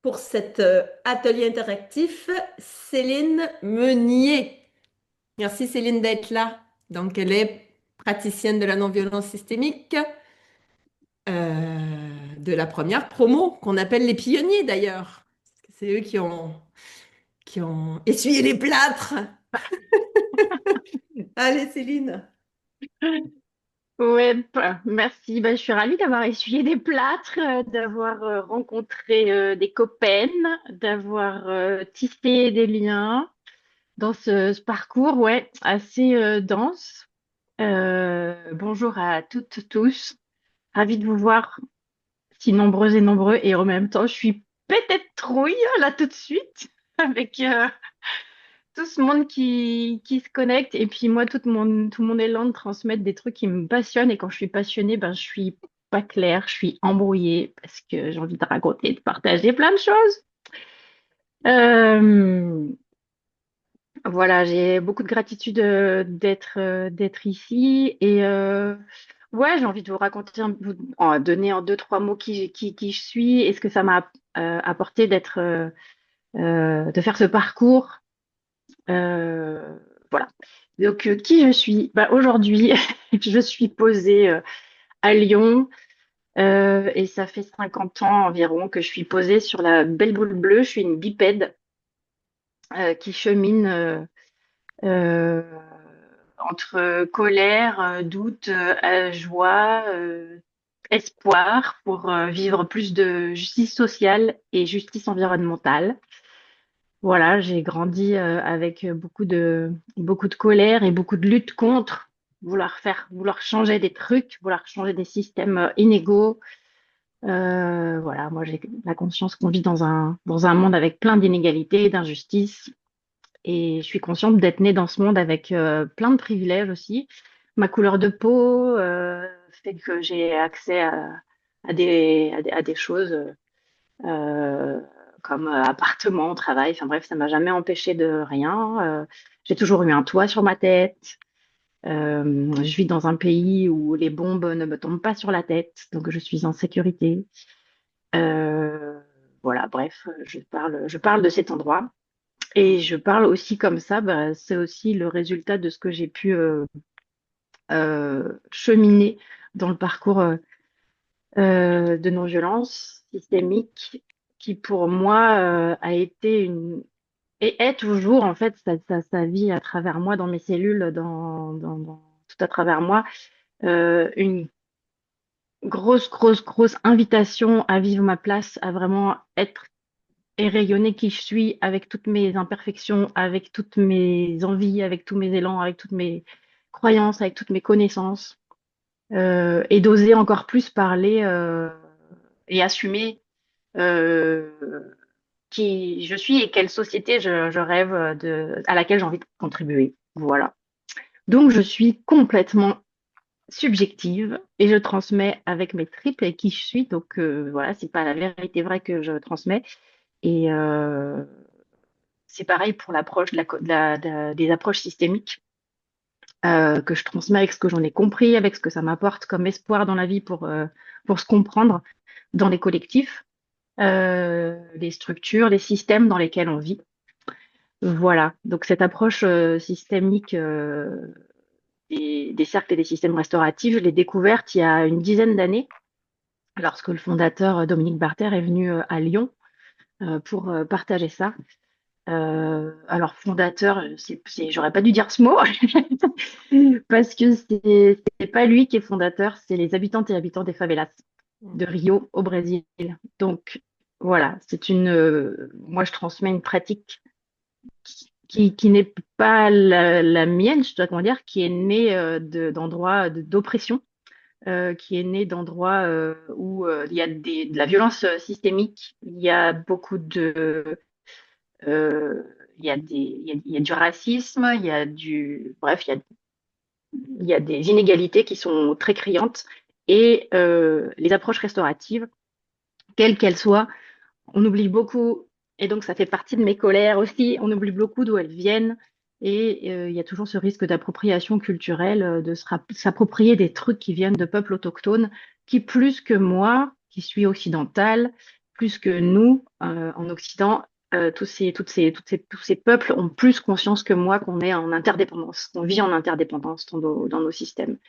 pour cet atelier interactif Céline Meunier. Merci Céline d'être là. Donc, elle est praticienne de la non-violence systémique, de la première promo, qu'on appelle les pionniers d'ailleurs. C'est eux qui ont essuyé les plâtres. Allez Céline. Ouais, merci. Je suis ravie d'avoir essuyé des plâtres, d'avoir rencontré des copaines, d'avoir tissé des liens dans ce parcours, ouais, assez dense. Bonjour à toutes, tous. Ravie de vous voir si nombreux et nombreux. Et en même temps, je suis peut-être trouille là tout de suite avec tout ce monde qui se connecte et puis moi tout mon élan de transmettre des trucs qui me passionnent et quand je suis passionnée je suis pas claire, je suis embrouillée parce que j'ai envie de raconter, de partager plein de choses. Euh, voilà, j'ai beaucoup de gratitude d'être ici et ouais, j'ai envie de vous raconter, donner en deux trois mots qui je suis et ce que ça m'a apporté de faire ce parcours. Euh, voilà. Donc, qui je suis? Aujourd'hui, je suis posée à Lyon et ça fait 50 ans environ que je suis posée sur la belle boule bleue. Je suis une bipède qui chemine euh, entre colère, doute, joie, espoir pour vivre plus de justice sociale et justice environnementale. Voilà, j'ai grandi avec beaucoup de colère et beaucoup de lutte contre vouloir changer des trucs, vouloir changer des systèmes inégaux. Voilà, moi j'ai la conscience qu'on vit dans un monde avec plein d'inégalités, d'injustices, et je suis consciente d'être née dans ce monde avec plein de privilèges aussi. Ma couleur de peau fait que j'ai accès à des choses. Euh, comme appartement, travail, enfin bref, ça m'a jamais empêché de rien. J'ai toujours eu un toit sur ma tête. Je vis dans un pays où les bombes ne me tombent pas sur la tête, donc je suis en sécurité. Euh, voilà, bref, je parle de cet endroit et je parle aussi comme ça. C'est aussi le résultat de ce que j'ai pu cheminer dans le parcours de non-violence systémique qui pour moi a été et est toujours en fait ça vit à travers moi dans mes cellules tout à travers moi une grosse invitation à vivre ma place, à vraiment être et rayonner qui je suis avec toutes mes imperfections, avec toutes mes envies, avec tous mes élans, avec toutes mes croyances, avec toutes mes connaissances, et d'oser encore plus parler et assumer euh, qui je suis et quelle société je rêve à laquelle j'ai envie de contribuer. Voilà. Donc, je suis complètement subjective et je transmets avec mes tripes et qui je suis. Donc, voilà, c'est pas la vérité vraie que je transmets. Et c'est pareil pour l'approche des approches systémiques que je transmets avec ce que j'en ai compris, avec ce que ça m'apporte comme espoir dans la vie pour se comprendre dans les collectifs, les structures, les systèmes dans lesquels on vit. Voilà, donc cette approche systémique des cercles et des systèmes restauratifs, je l'ai découverte il y a une dizaine d'années, lorsque le fondateur Dominique Barter est venu à Lyon pour partager ça. Alors fondateur, j'aurais pas dû dire ce mot, parce que c'est pas lui qui est fondateur, c'est les habitantes et habitants des favelas de Rio au Brésil. Donc voilà, moi je transmets une pratique qui n'est pas la mienne, je dois comment dire, qui est née d'endroits d'oppression, qui est née d'endroits où il y a de la violence systémique, il y a beaucoup euh, il y a du racisme, bref, il y a des inégalités qui sont très criantes et les approches restauratives, quelles qu'elles soient, on oublie beaucoup, et donc ça fait partie de mes colères aussi, on oublie beaucoup d'où elles viennent, et il y a toujours ce risque d'appropriation culturelle, de s'approprier des trucs qui viennent de peuples autochtones, qui plus que moi, qui suis occidentale, plus que nous, en Occident, tous ces peuples ont plus conscience que moi qu'on est en interdépendance, qu'on vit en interdépendance dans nos systèmes.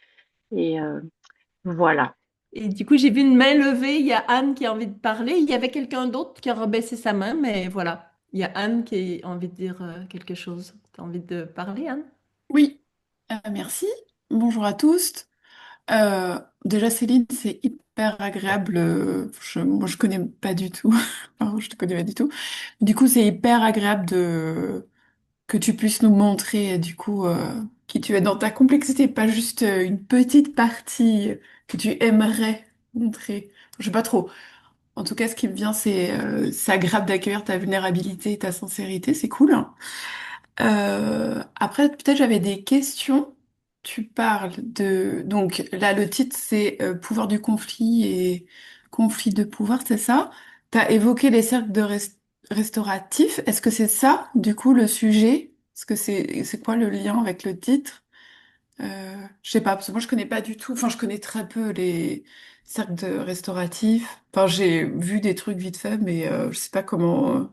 Et voilà. Et du coup, j'ai vu une main levée. Il y a Anne qui a envie de parler. Il y avait quelqu'un d'autre qui a rebaissé sa main, mais voilà. Il y a Anne qui a envie de dire quelque chose. Tu as envie de parler, Anne? Oui, merci. Bonjour à tous. Déjà, Céline, c'est hyper agréable. Moi, je connais pas du tout. Enfin, je te connais pas du tout. Du coup, c'est hyper agréable que tu puisses nous montrer, du coup, qui tu es dans ta complexité, pas juste une petite partie que tu aimerais montrer. Je sais pas trop. En tout cas, ce qui me vient, c'est agréable d'accueillir ta vulnérabilité et ta sincérité. C'est cool. Après, peut-être j'avais des questions. Tu parles de... Donc là, le titre, c'est Pouvoir du conflit et conflit de pouvoir, c'est ça? Tu as évoqué les cercles restauratifs. Est-ce que c'est ça, du coup, le sujet? Est-ce que c'est quoi le lien avec le titre? Je sais pas, parce que moi, je connais pas du tout. Enfin, je connais très peu les restauratifs. Enfin, j'ai vu des trucs vite fait, mais je sais pas comment...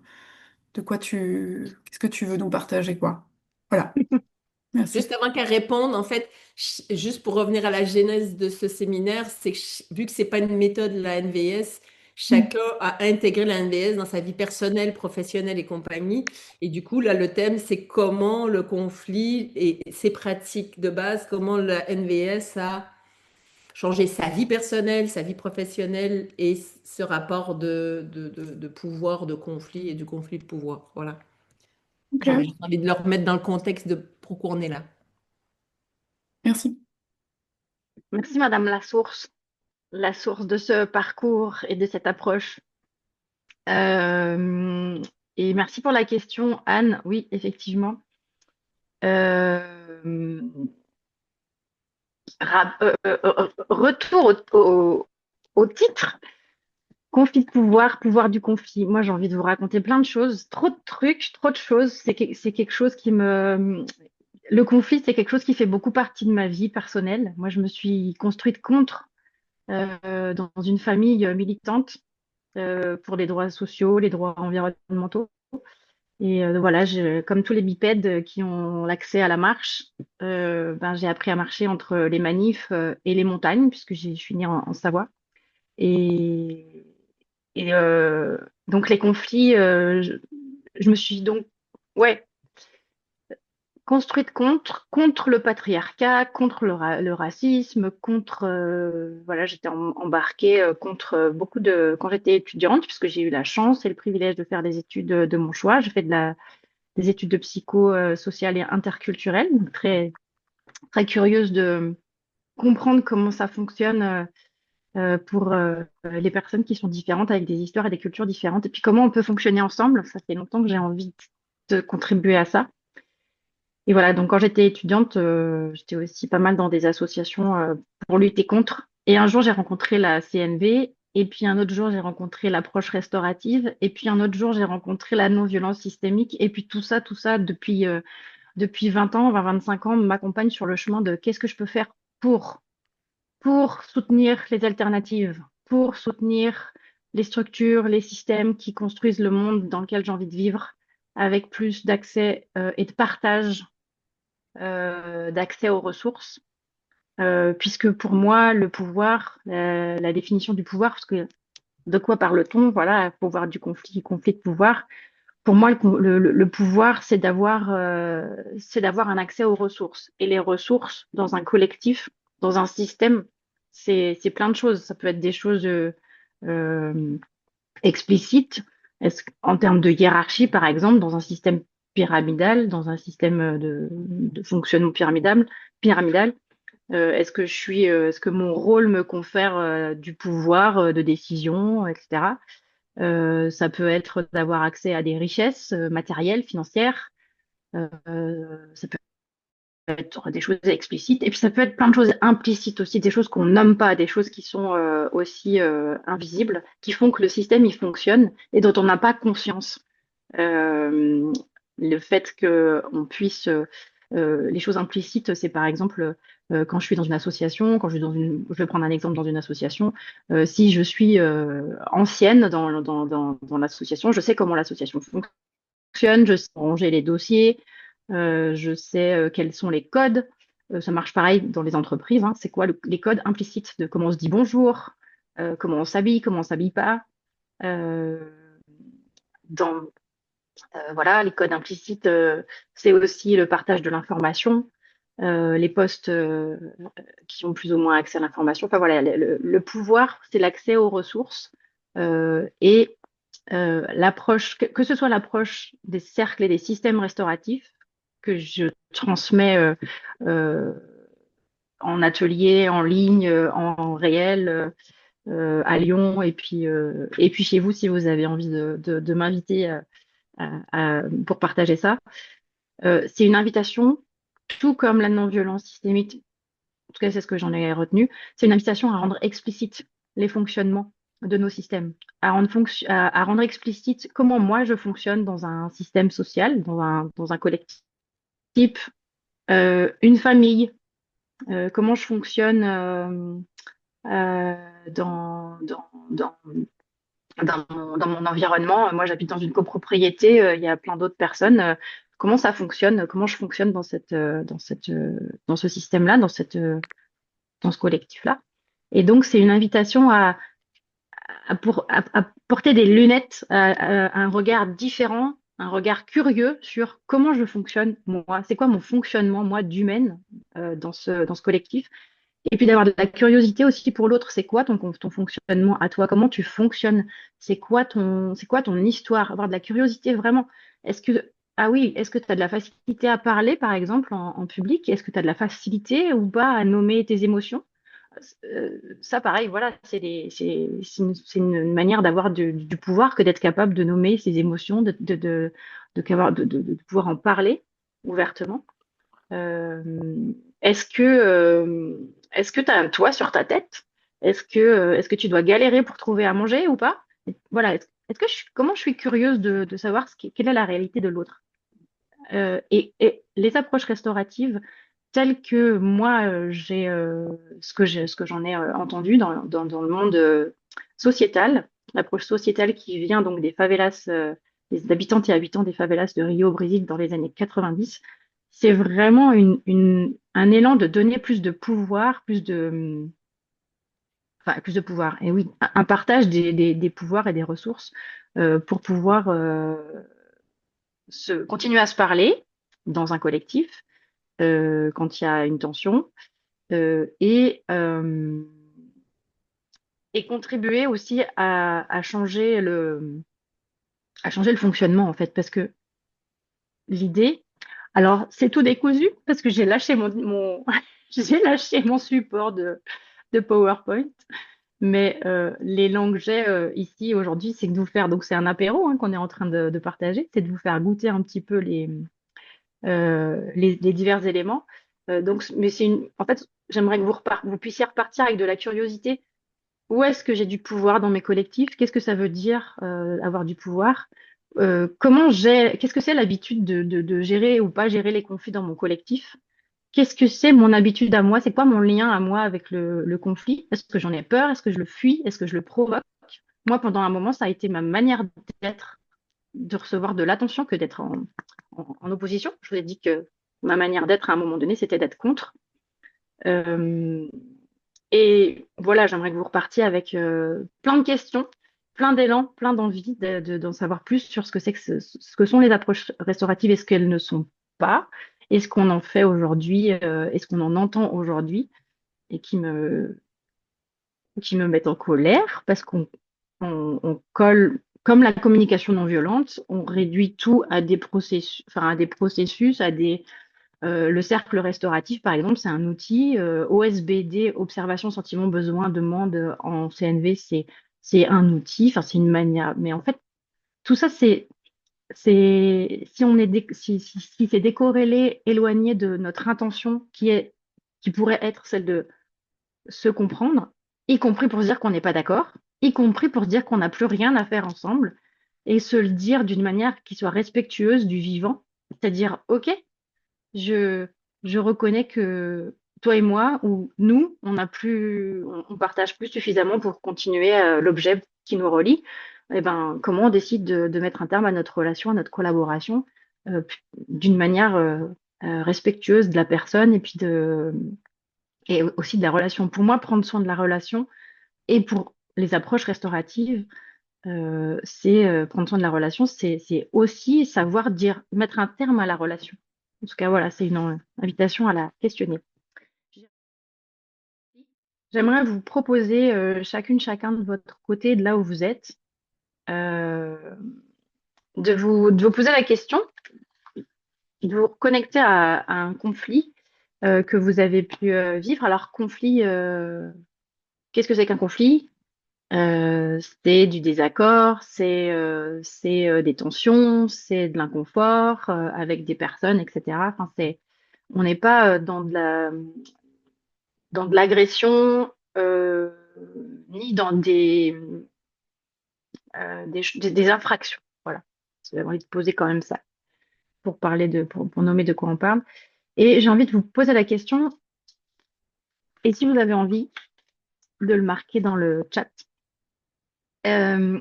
Qu'est-ce que tu veux nous partager, quoi? Voilà, Juste merci. avant qu'elle réponde, en fait, juste pour revenir à la genèse de ce séminaire, c'est que vu que c'est pas une méthode, la NVS, Mm. chacun a intégré la NVS dans sa vie personnelle, professionnelle et compagnie. Et du coup, là, le thème, c'est comment le conflit et ses pratiques de base, comment la NVS a changé sa vie personnelle, sa vie professionnelle et ce rapport de pouvoir, de conflit et du conflit de pouvoir. Voilà. J'avais Ok, juste envie de le remettre dans le contexte de pourquoi on est là. merci. Merci, Madame la source de ce parcours et de cette approche. Euh, et merci pour la question, Anne. Oui, effectivement. Euh, Retour au titre, conflit de pouvoir, pouvoir du conflit. Moi, j'ai envie de vous raconter plein de choses, trop de trucs, trop de choses. C'est quelque chose qui me... Le conflit, c'est quelque chose qui fait beaucoup partie de ma vie personnelle. Moi, je me suis construite contre dans une famille militante pour les droits sociaux, les droits environnementaux. Et voilà, comme tous les bipèdes qui ont l'accès à la marche, ben, j'ai appris à marcher entre les manifs et les montagnes, puisque je suis née en Savoie. Et, et donc les conflits, je me suis donc ouais, construite contre le patriarcat, contre le racisme, contre voilà, j'étais embarquée contre beaucoup de quand j'étais étudiante, puisque j'ai eu la chance et le privilège de faire des études de mon choix. J'ai fait des études de psycho sociale et interculturelle, donc très curieuse de comprendre comment ça fonctionne pour les personnes qui sont différentes, avec des histoires et des cultures différentes, et puis comment on peut fonctionner ensemble. Ça fait longtemps que j'ai envie de contribuer à ça. Et voilà, donc quand j'étais étudiante, j'étais aussi pas mal dans des associations pour lutter contre. Et un jour, j'ai rencontré la CNV, et puis un autre jour, j'ai rencontré l'approche restaurative, et puis un autre jour, j'ai rencontré la non-violence systémique, et puis tout ça, depuis 20 ans, 25 ans, m'accompagne sur le chemin de qu'est-ce que je peux faire pour soutenir les alternatives, pour soutenir les structures, les systèmes qui construisent le monde dans lequel j'ai envie de vivre, avec plus d'accès et de partage d'accès aux ressources. Puisque pour moi, le pouvoir, la définition du pouvoir, parce que de quoi parle-t-on? Voilà, pouvoir du conflit, conflit de pouvoir. Pour moi, le pouvoir, c'est d'avoir un accès aux ressources. Et les ressources dans un collectif, dans un système, c'est plein de choses. Ça peut être des choses euh, explicites. En termes de hiérarchie, par exemple, dans un système pyramidal, dans un système de fonctionnement pyramidal, est-ce que mon rôle me confère du pouvoir de décision, etc. Ça peut être d'avoir accès à des richesses matérielles, financières. Ça peut être des choses explicites. Et puis ça peut être plein de choses implicites aussi, des choses qu'on nomme pas, des choses qui sont aussi invisibles, qui font que le système il fonctionne et dont on n'a pas conscience. Le fait qu'on puisse les choses implicites, c'est par exemple quand je suis dans une association, quand je suis je vais prendre un exemple dans une association, si je suis ancienne dans l'association, je sais comment l'association fonctionne, je sais ranger les dossiers, je sais quels sont les codes. Ça marche pareil dans les entreprises, hein. C'est quoi les codes implicites de comment on se dit bonjour, comment on s'habille pas. Euh, dans, voilà, les codes implicites, c'est aussi le partage de l'information, les postes qui ont plus ou moins accès à l'information. Enfin voilà, le pouvoir, c'est l'accès aux ressources et l'approche, que ce soit l'approche des cercles et des systèmes restauratifs que je transmets euh, en atelier, en ligne, en réel, à Lyon, et puis chez vous si vous avez envie de m'inviter pour partager ça. C'est une invitation, tout comme la non-violence systémique, en tout cas c'est ce que j'en ai retenu, c'est une invitation à rendre explicite les fonctionnements de nos systèmes, à rendre explicite comment moi je fonctionne dans un système social, dans un collectif, type une famille, comment je fonctionne euh, dans, dans, dans, dans mon environnement. Moi, j'habite dans une copropriété, il y a plein d'autres personnes. Comment ça fonctionne? Comment je fonctionne dans ce système-là, dans ce collectif-là? Et donc, c'est une invitation à porter des lunettes, à un regard différent, un regard curieux sur comment je fonctionne, moi. C'est quoi mon fonctionnement, moi, d'humaine, dans ce collectif? Et puis d'avoir de la curiosité aussi pour l'autre. C'est quoi ton fonctionnement à toi? Comment tu fonctionnes? C'est quoi ton histoire? Avoir de la curiosité vraiment. Est-ce que, ah oui, est-ce que tu as de la facilité à parler, par exemple, en public? Est-ce que tu as de la facilité ou pas à nommer tes émotions? Ça, pareil, voilà, c'est une manière d'avoir du pouvoir que d'être capable de nommer ses émotions, de pouvoir en parler ouvertement. Euh, est-ce que tu as un toit sur ta tête? Est-ce que tu dois galérer pour trouver à manger ou pas? Voilà. Comment je suis curieuse de savoir quelle est la réalité de l'autre? Et les approches restauratives telles que moi, ce que j'en ai entendu dans le monde sociétal, l'approche sociétale qui vient donc des favelas, des habitantes et habitants des favelas de Rio au Brésil dans les années 90, c'est vraiment un élan de donner plus de pouvoir, enfin, plus de pouvoir, et oui, un partage des pouvoirs et des ressources pour pouvoir continuer à se parler dans un collectif quand il y a une tension euh, et, euh, et contribuer aussi à changer le fonctionnement en fait, parce que l'idée, alors c'est tout décousu parce que j'ai lâché j'ai lâché mon support de PowerPoint, mais l'élan que j'ai ici aujourd'hui, c'est de vous faire, donc c'est un apéro hein, qu'on est en train de partager, c'est de vous faire goûter un petit peu les divers éléments. Mais en fait, j'aimerais que vous puissiez repartir avec de la curiosité. Où est-ce que j'ai du pouvoir dans mes collectifs? Qu'est-ce que ça veut dire avoir du pouvoir? Qu'est-ce que c'est l'habitude de gérer ou pas gérer les conflits dans mon collectif? Qu'est-ce que c'est mon habitude à moi? C'est quoi mon lien à moi avec le conflit? Est-ce que j'en ai peur? Est-ce que je le fuis? Est-ce que je le provoque? Moi, pendant un moment, ça a été ma manière d'être, de recevoir de l'attention que d'être en opposition. Je vous ai dit que ma manière d'être à un moment donné, c'était d'être contre. Euh, et voilà, j'aimerais que vous repartiez avec plein de questions, plein d'élan, plein d'envie d'en savoir plus sur ce que sont les approches restauratives et ce qu'elles ne sont pas, et ce qu'on en fait aujourd'hui, et ce qu'on en entend aujourd'hui, et qui me mettent en colère parce on colle, comme la communication non violente, on réduit tout à des processus, enfin le cercle restauratif, par exemple, c'est un outil. OSBD, observation, sentiment, besoin, demande en CNV, c'est un outil, enfin, c'est une manière. Mais en fait, tout ça, si c'est décorrélé, éloigné de notre intention qui pourrait être celle de se comprendre, y compris pour se dire qu'on n'est pas d'accord, y compris pour se dire qu'on n'a plus rien à faire ensemble, et se le dire d'une manière qui soit respectueuse du vivant, c'est-à-dire, OK, je, je reconnais toi et moi, ou nous, on partage plus suffisamment pour continuer l'objet qui nous relie, eh ben, comment on décide de mettre un terme à notre relation, à notre collaboration, euh, d'une manière respectueuse de la personne et aussi de la relation. Pour moi, prendre soin de la relation et pour les approches restauratives, c'est prendre soin de la relation, c'est aussi savoir dire, mettre un terme à la relation. En tout cas, voilà, c'est une invitation à la questionner. J'aimerais vous proposer, chacune, chacun de votre côté, de là où vous êtes, euh, de vous poser la question, de vous reconnecter à un conflit que vous avez pu vivre. Alors, conflit, qu'est-ce que c'est qu'un conflit? C'est du désaccord, c'est des tensions, c'est de l'inconfort avec des personnes, etc. Enfin, on n'est pas dans de l'agression ni dans des infractions. Voilà. J'ai envie de poser quand même ça pour nommer de quoi on parle. Et j'ai envie de vous poser la question, et si vous avez envie de le marquer dans le chat, euh,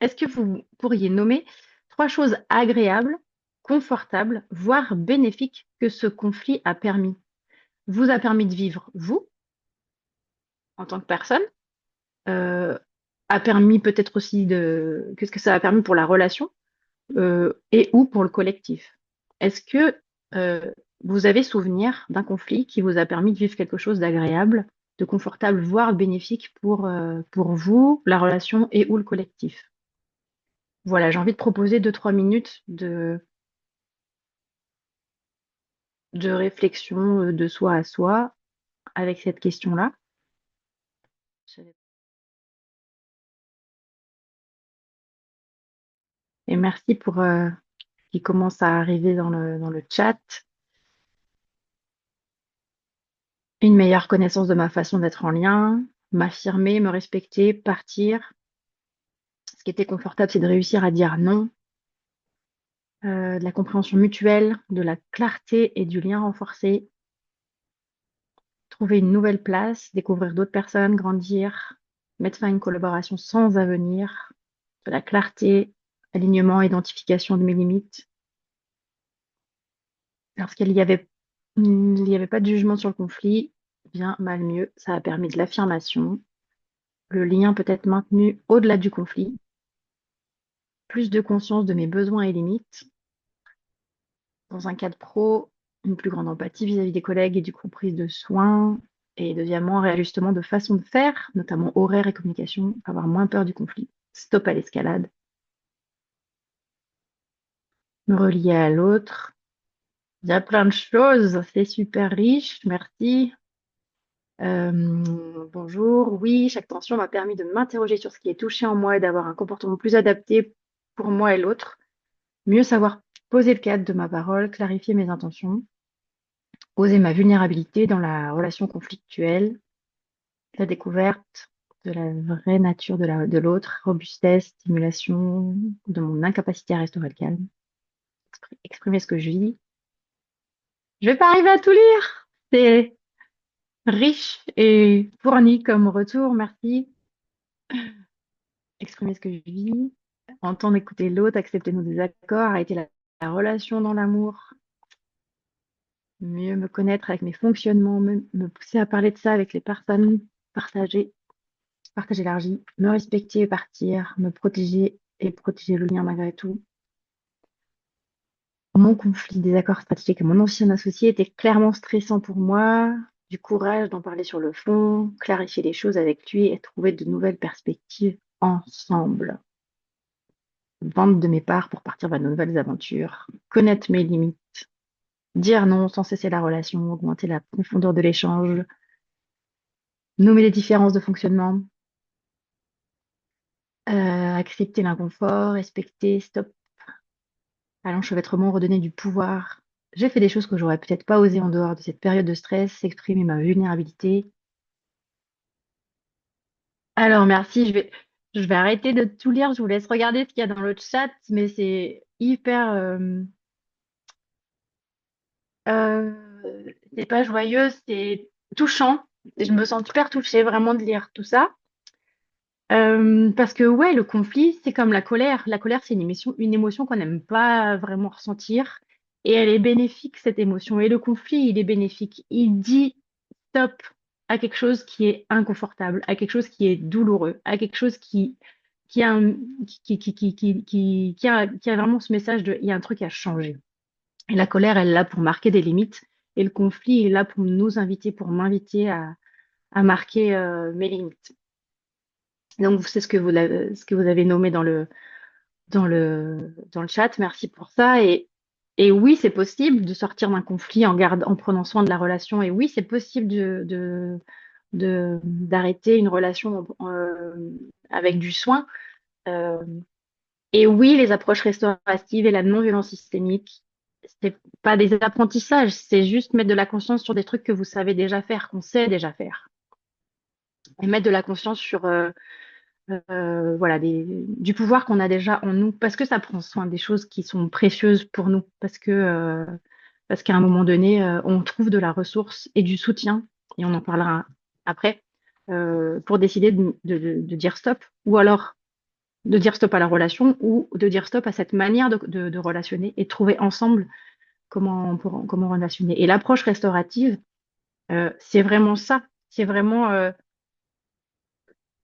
est-ce que vous pourriez nommer trois choses agréables, confortables, voire bénéfiques que ce conflit a permis? Vous a permis de vivre, vous, en tant que personne, euh, a permis peut-être aussi qu'est-ce que ça a permis pour la relation, et ou pour le collectif. Est-ce que euh, vous avez souvenir d'un conflit qui vous a permis de vivre quelque chose d'agréable, de confortable, voire bénéfique pour vous, la relation et ou le collectif? Voilà, j'ai envie de proposer 2, 3 minutes de réflexion de soi à soi avec cette question-là. Et merci pour qui commence à arriver dans le chat. Une meilleure connaissance de ma façon d'être en lien, m'affirmer, me respecter, partir. Ce qui était confortable, c'est de réussir à dire non, de la compréhension mutuelle, de la clarté et du lien renforcé, trouver une nouvelle place, découvrir d'autres personnes, grandir, mettre fin à une collaboration sans avenir, de la clarté, alignement, identification de mes limites. Il n'y avait pas de jugement sur le conflit, bien, mal, mieux, ça a permis de l'affirmation, le lien peut être maintenu au-delà du conflit, plus de conscience de mes besoins et limites. Dans un cadre pro, une plus grande empathie vis-à-vis des collègues et du coup prise de soins. Et deuxièmement, réajustement de façon de faire, notamment horaire et communication, avoir moins peur du conflit. Stop à l'escalade. Me relier à l'autre. Il y a plein de choses, c'est super riche, merci. Bonjour, oui, chaque tension m'a permis de m'interroger sur ce qui est touché en moi et d'avoir un comportement plus adapté pour moi et l'autre. Mieux savoir poser le cadre de ma parole, clarifier mes intentions, oser ma vulnérabilité dans la relation conflictuelle, la découverte de la vraie nature de l'autre, robustesse, stimulation de mon incapacité à restaurer le calme, exprimer ce que je vis. Je vais pas arriver à tout lire. C'est riche et fourni comme retour, merci. Exprimer ce que je vis, entendre, écouter l'autre, accepter nos désaccords, arrêter la relation dans l'amour, mieux me connaître avec mes fonctionnements, me pousser à parler de ça avec les personnes, partager, partage élargi, me respecter et partir, me protéger et protéger le lien malgré tout. Mon conflit des accords stratégiques avec mon ancien associé était clairement stressant pour moi. Du courage d'en parler sur le fond, clarifier les choses avec lui et trouver de nouvelles perspectives ensemble. Vente de mes parts pour partir vers de nouvelles aventures. Connaître mes limites. Dire non sans cesser la relation, augmenter la profondeur de l'échange. Nommer les différences de fonctionnement. Accepter l'inconfort, respecter, stop à l'enchevêtrement, redonner du pouvoir. J'ai fait des choses que j'aurais peut-être pas osé en dehors de cette période de stress, exprimer ma vulnérabilité. Alors, merci, je vais arrêter de tout lire, je vous laisse regarder ce qu'il y a dans le chat, mais c'est hyper... c'est pas joyeux, c'est touchant. Et je me sens super touchée vraiment de lire tout ça. Parce que ouais, le conflit, c'est comme la colère. La colère, c'est une émotion qu'on n'aime pas vraiment ressentir. Et elle est bénéfique, cette émotion. Et le conflit, il est bénéfique. Il dit stop à quelque chose qui est inconfortable, à quelque chose qui est douloureux, à quelque chose qui a, qui a vraiment ce message de il y a un truc à changer. Et la colère, elle est là pour marquer des limites. Et le conflit est là pour nous inviter, pour m'inviter à marquer mes limites. Donc, c'est ce que vous avez nommé dans le chat. Merci pour ça. Et oui, c'est possible de sortir d'un conflit en prenant soin de la relation. Et oui, c'est possible d'arrêter une relation avec du soin. Euh, et oui, les approches restauratives et la non-violence systémique, c'est pas des apprentissages, c'est juste mettre de la conscience sur des trucs que vous savez déjà faire, qu'on sait déjà faire. Et mettre de la conscience sur voilà, du pouvoir qu'on a déjà en nous, parce que ça prend soin des choses qui sont précieuses pour nous, parce qu'à un moment donné, on trouve de la ressource et du soutien, et on en parlera après, pour décider de dire stop, ou alors de dire stop à la relation, ou de dire stop à cette manière de relationner, et trouver ensemble comment relationner. Et l'approche restaurative, c'est vraiment ça, c'est vraiment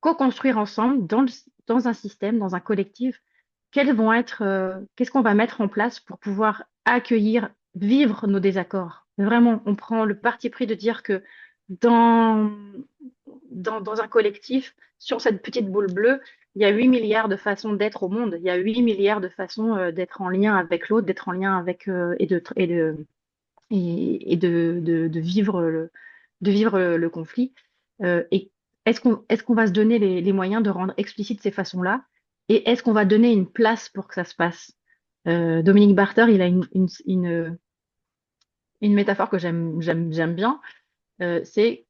co-construire ensemble dans un système, dans un collectif, qu'est-ce qu'on va mettre en place pour pouvoir accueillir, vivre nos désaccords. Vraiment, on prend le parti pris de dire que dans, dans un collectif, sur cette petite boule bleue, il y a 8 milliards de façons d'être au monde. Il y a 8 milliards de façons d'être en lien avec l'autre, d'être en lien avec de vivre le conflit. Et est-ce qu'on va se donner les moyens de rendre explicites ces façons-là? Et est-ce qu'on va donner une place pour que ça se passe? Dominique Barter, il a une métaphore que j'aime bien. C'est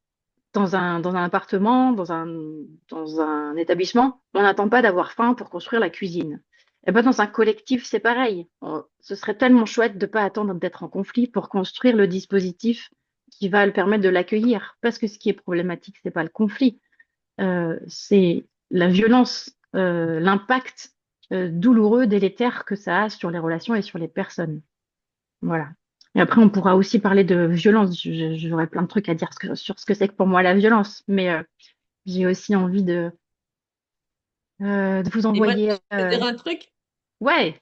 dans un appartement, dans un établissement, on n'attend pas d'avoir faim pour construire la cuisine. Et ben dans un collectif, c'est pareil. Ce serait tellement chouette de ne pas attendre d'être en conflit pour construire le dispositif qui va le permettre de l'accueillir. Parce que ce qui est problématique, c'est pas le conflit, c'est la violence, l'impact douloureux, délétère que ça a sur les relations et sur les personnes. Voilà. Et après, on pourra aussi parler de violence. J'aurais plein de trucs à dire sur ce que c'est que pour moi la violence, mais j'ai aussi envie de vous Et moi, envoyer. je peux dire un truc? Ouais,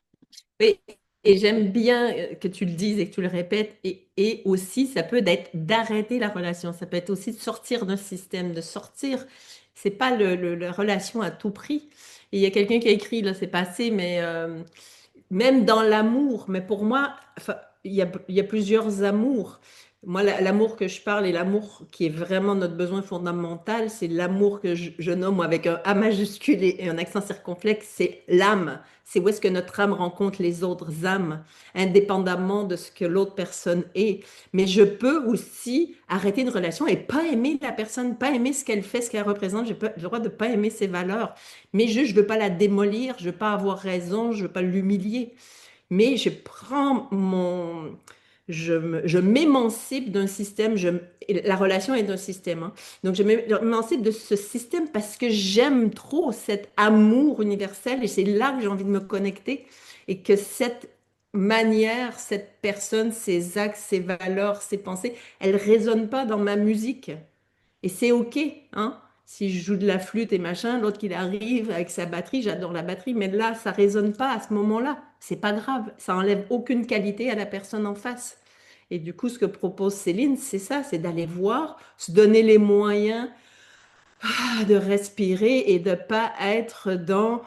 Oui, et j'aime bien que tu le dises et que tu le répètes. Et aussi, ça peut être d'arrêter la relation. Ça peut être aussi de sortir d'un système, de sortir. C'est pas la relation à tout prix. Et il y a quelqu'un qui a écrit, là, c'est passé, mais même dans l'amour. Mais pour moi, enfin, il y a plusieurs amours. Moi, l'amour que je parle et l'amour qui est vraiment notre besoin fondamental, c'est l'amour que je nomme avec un A majuscule et un accent circonflexe, c'est l'âme. C'est où est-ce que notre âme rencontre les autres âmes, indépendamment de ce que l'autre personne est. Mais je peux aussi arrêter une relation et pas aimer la personne, pas aimer ce qu'elle fait, ce qu'elle représente. J'ai le droit de pas aimer ses valeurs. Mais juste, je veux pas la démolir, je veux pas avoir raison, je veux pas l'humilier. Mais je prends mon... je m'émancipe d'un système, la relation est un système, hein. Donc je m'émancipe de ce système parce que j'aime trop cet amour universel et c'est là que j'ai envie de me connecter et que cette manière, cette personne, ses actes, ses valeurs, ses pensées, elles résonnent pas dans ma musique. Et c'est OK, hein? Si je joue de la flûte et machin, l'autre qui arrive avec sa batterie, j'adore la batterie, mais là, ça résonne pas à ce moment-là. C'est pas grave, ça enlève aucune qualité à la personne en face. Et du coup, ce que propose Céline, c'est ça, c'est d'aller voir, se donner les moyens de respirer et de pas être dans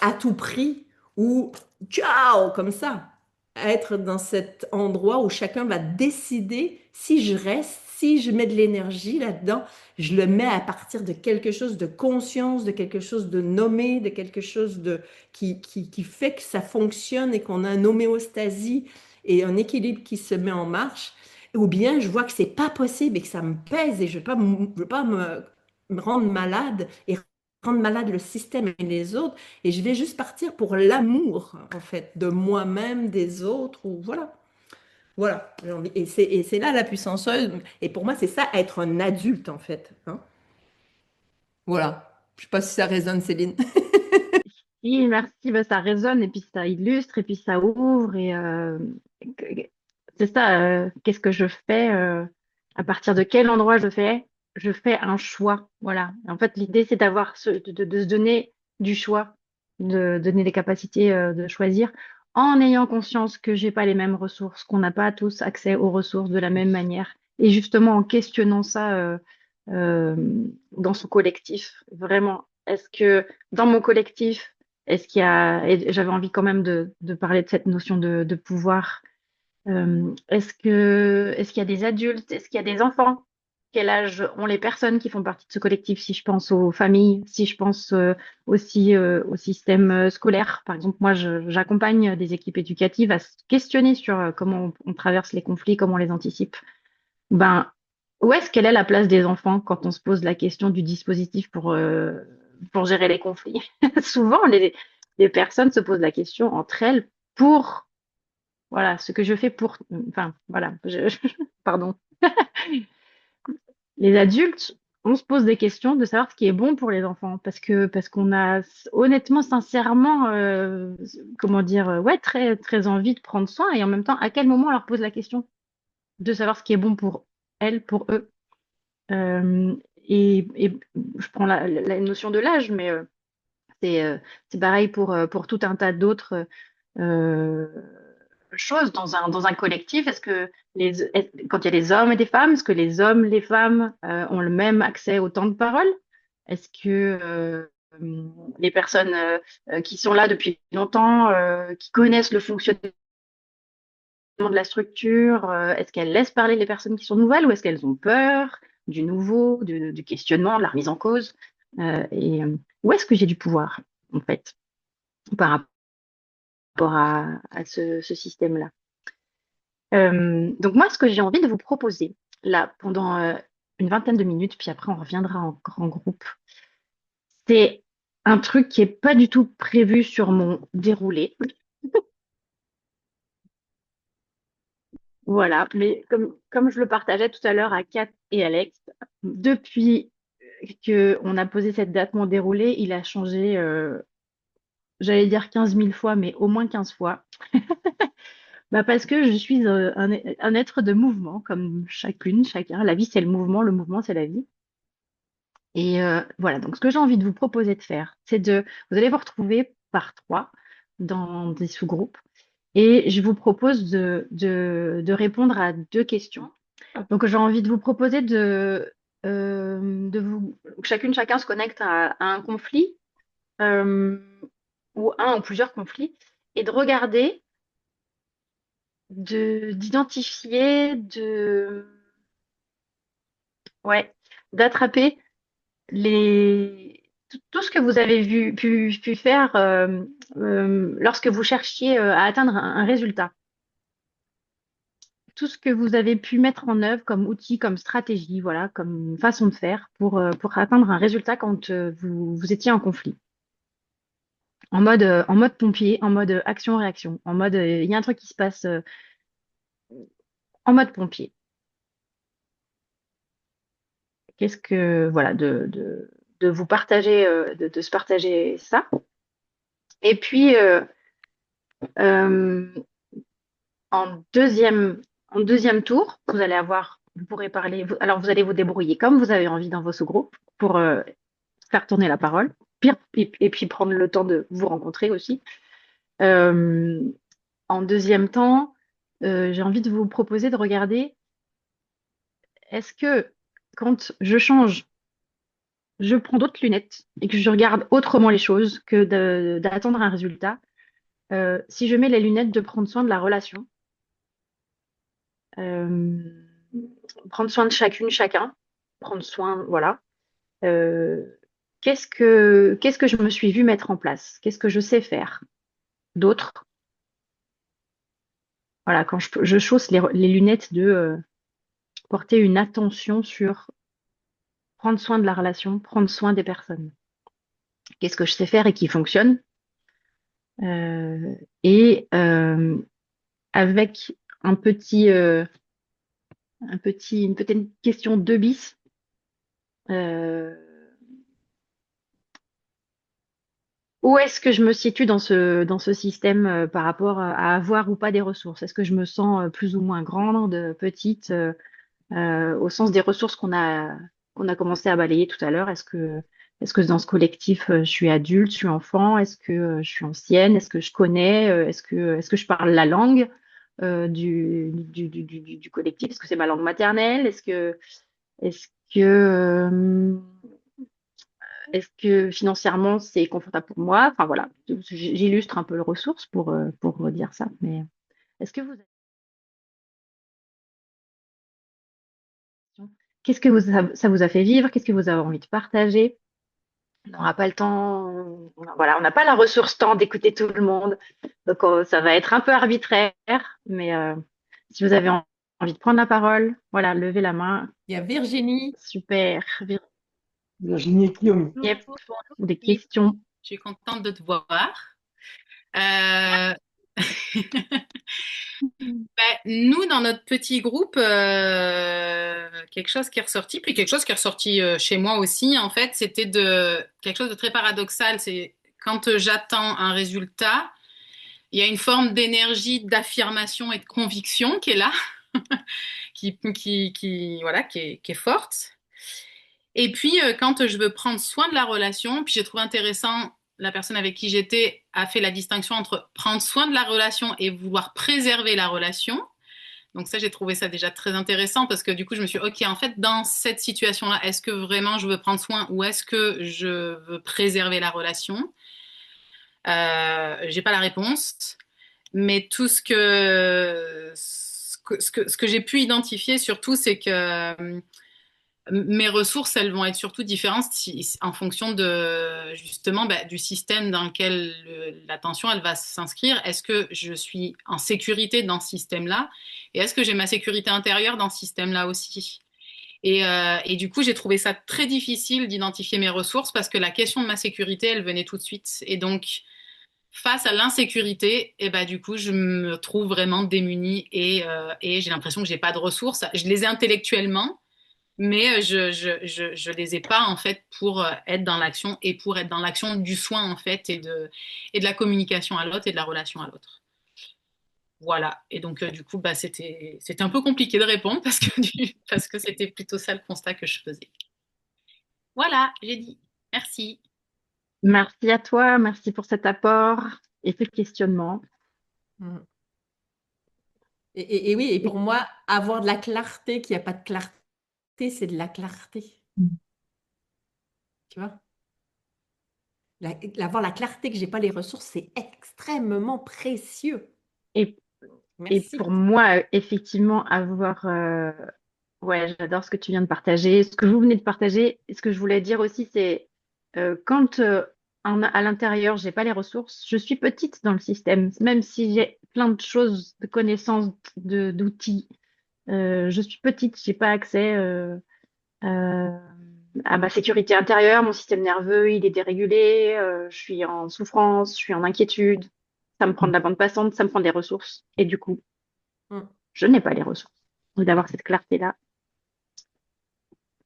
à tout prix ou ciao, comme ça. Être dans cet endroit où chacun va décider si je reste, si je mets de l'énergie là-dedans, je le mets à partir de quelque chose de conscience, de quelque chose de nommé, de quelque chose qui fait que ça fonctionne et qu'on a une homéostasie et un équilibre qui se met en marche. Ou bien je vois que c'est pas possible et que ça me pèse et je veux pas me rendre malade et rendre malade le système et les autres. Et je vais juste partir pour l'amour, en fait, de moi-même, des autres, ou voilà. Voilà. Et c'est là la puissance. Et pour moi, c'est ça, être un adulte, en fait. Hein. Voilà. Je sais pas si ça résonne, Céline. Oui, merci, bah, ça résonne et puis ça illustre et puis ça ouvre que- c'est ça, qu'est-ce que je fais, à partir de quel endroit je fais un choix, voilà. En fait, l'idée c'est de se donner du choix, de donner les capacités, de choisir en ayant conscience que j'ai pas les mêmes ressources, qu'on n'a pas tous accès aux ressources de la même manière et justement en questionnant ça, euh, dans son collectif, vraiment. Est-ce que dans mon collectif est-ce qu'il y a, et j'avais envie quand même de parler de cette notion de pouvoir. Est-ce qu'il y a des adultes? Est-ce qu'il y a des enfants? Quel âge ont les personnes qui font partie de ce collectif? Si je pense aux familles, si je pense aussi au système scolaire. Par exemple, moi, j'accompagne des équipes éducatives à se questionner sur comment on traverse les conflits, comment on les anticipe. Ben, où est-ce qu'elle est la place des enfants quand on se pose la question du dispositif pour gérer les conflits? Souvent, les personnes se posent la question entre elles pour, voilà, ce que je fais pour, enfin, voilà, pardon. Les adultes, on se pose des questions de savoir ce qui est bon pour les enfants parce qu'on a honnêtement, sincèrement, comment dire, ouais, très, très envie de prendre soin et en même temps, à quel moment on leur pose la question de savoir ce qui est bon pour elles, pour eux. Euh, et je prends la notion de l'âge, mais c'est pareil pour tout un tas d'autres euh, choses dans un collectif. Quand il y a des hommes et des femmes, est-ce que les hommes, les femmes ont le même accès au temps de parole? Est-ce que les personnes qui sont là depuis longtemps, qui connaissent le fonctionnement de la structure, est-ce qu'elles laissent parler les personnes qui sont nouvelles ou est-ce qu'elles ont peur du nouveau, du questionnement, de la remise en cause? Où est-ce que j'ai du pouvoir, en fait, par rapport à ce système-là? Donc moi, ce que j'ai envie de vous proposer, là, pendant une vingtaine de minutes, puis après on reviendra en grand groupe, c'est un truc qui est pas du tout prévu sur mon déroulé. Voilà, mais comme je le partageais tout à l'heure à Kat et Alex, depuis que on a posé cette date, mon déroulé, il a changé, j'allais dire 15 000 fois, mais au moins 15 fois. Bah parce que je suis un être de mouvement, comme chacune, chacun. La vie, c'est le mouvement, c'est la vie. Et voilà, donc ce que j'ai envie de vous proposer de faire, vous allez vous retrouver par trois dans des sous-groupes. Et je vous propose de répondre à deux questions. Donc, j'ai envie de vous proposer que chacun se connecte à un conflit, euh, ou un ou plusieurs conflits, et de regarder, d'identifier, ouais, d'attraper tout ce que vous avez pu faire lorsque vous cherchiez à atteindre un résultat. Tout ce que vous avez pu mettre en œuvre comme outil, comme stratégie, voilà, comme façon de faire pour atteindre un résultat quand vous étiez en conflit. En mode pompier, en mode action-réaction, en mode il y a un truc qui se passe en mode pompier. Qu'est-ce que, voilà, de vous partager, de se partager ça. Et puis, euh, en deuxième tour, vous pourrez parler, alors vous allez vous débrouiller comme vous avez envie dans vos sous-groupes pour faire tourner la parole, et puis prendre le temps de vous rencontrer aussi. Euh, En deuxième temps, j'ai envie de vous proposer de regarder, est-ce que quand je change, je prends d'autres lunettes et que je regarde autrement les choses que d'attendre un résultat, si je mets les lunettes de prendre soin de la relation, euh, prendre soin de chacune, chacun, prendre soin, voilà. Euh, qu'est-ce que je me suis vue mettre en place? Qu'est-ce que je sais faire d'autre? Voilà, quand je chausse les lunettes de porter une attention sur prendre soin de la relation, prendre soin des personnes. Qu'est-ce que je sais faire et qui fonctionne? Euh, et avec un une petite question 2 bis. Euh, Où est-ce que je me situe dans ce système par rapport à avoir ou pas des ressources? Est-ce que je me sens plus ou moins grande, petite, au sens des ressources qu'on a commencé à balayer tout à l'heure? Est-ce que dans ce collectif, je suis adulte, je suis enfant? Est-ce que je suis ancienne? Est-ce que je connais? Est-ce que je parle la langue du collectif? Est-ce que c'est ma langue maternelle? Est-ce que, est-ce que financièrement, c'est confortable pour moi? Enfin voilà, j'illustre un peu le ressource pour dire ça. Mais est-ce que vous avez... Qu'est-ce que ça vous a fait vivre? Qu'est-ce que vous avez envie de partager? On n'aura pas le temps, voilà, on n'a pas la ressource temps d'écouter tout le monde. Donc ça va être un peu arbitraire, mais si vous avez envie de prendre la parole, voilà, levez la main. Il y a Virginie. Super. Virginie et Guillaume. Yep. Bonjour, Des Sophie. questions. Je suis contente de te voir. Euh, nous, dans notre petit groupe, quelque chose qui est ressorti, puis quelque chose qui est ressorti chez moi aussi, en fait, c'était quelque chose de très paradoxal. C'est quand j'attends un résultat, il y a une forme d'énergie, d'affirmation et de conviction qui est là, voilà, qui est forte. Et puis, quand je veux prendre soin de la relation, puis j'ai trouvé intéressant, la personne avec qui j'étais a fait la distinction entre prendre soin de la relation et vouloir préserver la relation. Donc ça, j'ai trouvé ça déjà très intéressant parce que du coup, je me suis dit, OK, en fait, dans cette situation-là, est-ce que vraiment je veux prendre soin ou est-ce que je veux préserver la relation? J'ai pas la réponse, mais tout ce que j'ai pu identifier surtout, c'est que mes ressources, elles vont être surtout différentes en fonction de justement du système dans lequel l'attention elle va s'inscrire. Est-ce que je suis en sécurité dans ce système-là et est-ce que j'ai ma sécurité intérieure dans ce système-là aussi? Et du coup, j'ai trouvé ça très difficile d'identifier mes ressources parce que la question de ma sécurité, elle venait tout de suite. Et donc, face à l'insécurité, et ben du coup, je me trouve vraiment démunie et j'ai l'impression que j'ai pas de ressources. Je les ai intellectuellement, mais je les ai pas en fait pour être dans l'action et pour être dans l'action du soin en fait et de la communication à l'autre et de la relation à l'autre. Voilà. Et donc du coup c'était un peu compliqué de répondre parce que c'était plutôt ça le constat que je faisais. Voilà, j'ai dit. Merci. Merci à toi, merci pour cet apport et ce questionnement. Mm. Et oui, et pour moi, avoir de la clarté, qu'il n'y a pas de clarté, c'est de la clarté. Tu vois? Avoir la clarté que j'ai pas les ressources, c'est extrêmement précieux. Et, et Merci. pour moi, effectivement, avoir... ouais, j'adore ce que tu viens de partager. Ce que vous venez de partager, et ce que je voulais dire aussi, c'est quand à l'intérieur, j'ai pas les ressources, je suis petite dans le système. Même si j'ai plein de choses, de connaissances, d'outils, je suis petite, j'ai pas accès euh, à ma sécurité intérieure. Mon système nerveux, il est dérégulé, je suis en souffrance, je suis en inquiétude. Ça me prend de la bande passante, ça me prend des ressources. Et du coup, Mm. je n'ai pas les ressources. Donc d'avoir cette clarté-là.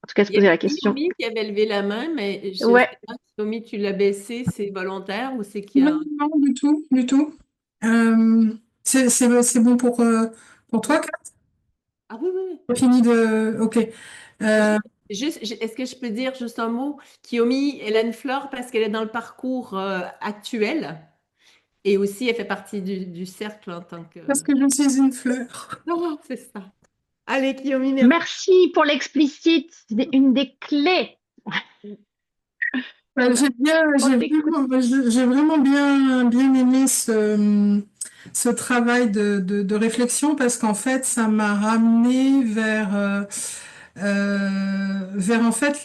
En tout cas, se Il y poser avait la question. Kiyomi qui avait levé la main, mais je ne sais Ouais, pas, Kiyomi, tu l'as baissé, c'est volontaire ou c'est qu'il y a Non, non, du tout, du tout. C'est bon pour toi, Kat? Ah oui, oui, oui. T'as fini de... Ok. Euh, Est-ce que je peux dire juste un mot? Kiyomi, Hélène Fleur, parce qu'elle est dans le parcours actuel et aussi elle fait partie du cercle en tant que... parce que je suis une fleur. Non, c'est ça. Allez, Kiyomi, merci. merci pour l'explicite. C'est une des clés. J'ai vraiment bien aimé ce travail de réflexion parce qu'en fait, ça m'a ramené vers en fait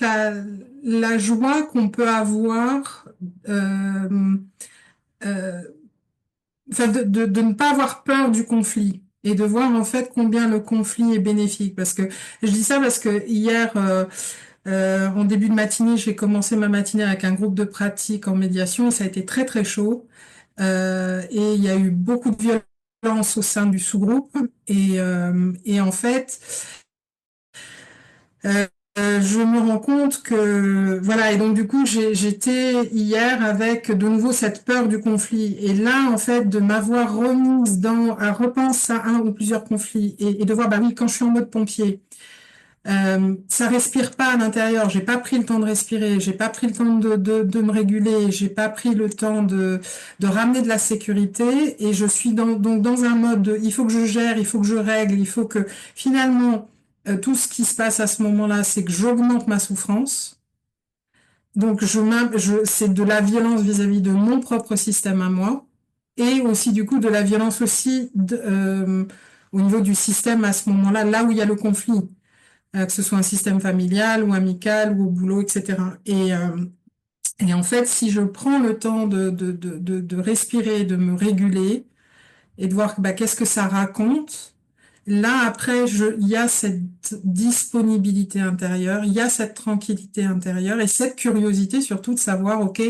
la joie qu'on peut avoir, euh, euh, enfin de ne pas avoir peur du conflit et de voir en fait combien le conflit est bénéfique. Parce que je dis ça parce que hier, en début de matinée, j'ai commencé ma matinée avec un groupe de pratique en médiation et ça a été très très chaud. Et il y a eu beaucoup de violence violence au sein du sous-groupe. Et en fait, euh, je me rends compte que, voilà, et donc du coup, j'étais hier avec de nouveau cette peur du conflit. Et là, en fait, de m'avoir remise à repenser à un ou plusieurs conflits et de voir, bah oui, quand je suis en mode pompier, ça respire pas à l'intérieur. J'ai pas pris le temps de respirer. J'ai pas pris le temps de me réguler. J'ai pas pris le temps de ramener de la sécurité. Et je suis donc dans un mode de, il faut que je gère, il faut que je règle, il faut que finalement, tout ce qui se passe à ce moment-là, c'est que j'augmente ma souffrance. Donc, c'est de la violence vis-à-vis de mon propre système à moi. Et aussi, du coup, de la violence aussi au niveau du système à ce moment-là, là où il y a le conflit, que ce soit un système familial ou amical ou au boulot, etc. Et en fait, si je prends le temps de respirer, de me réguler et de voir bah, qu'est-ce que ça raconte, là, après, il y a cette disponibilité intérieure, il y a cette tranquillité intérieure et cette curiosité surtout de savoir, OK,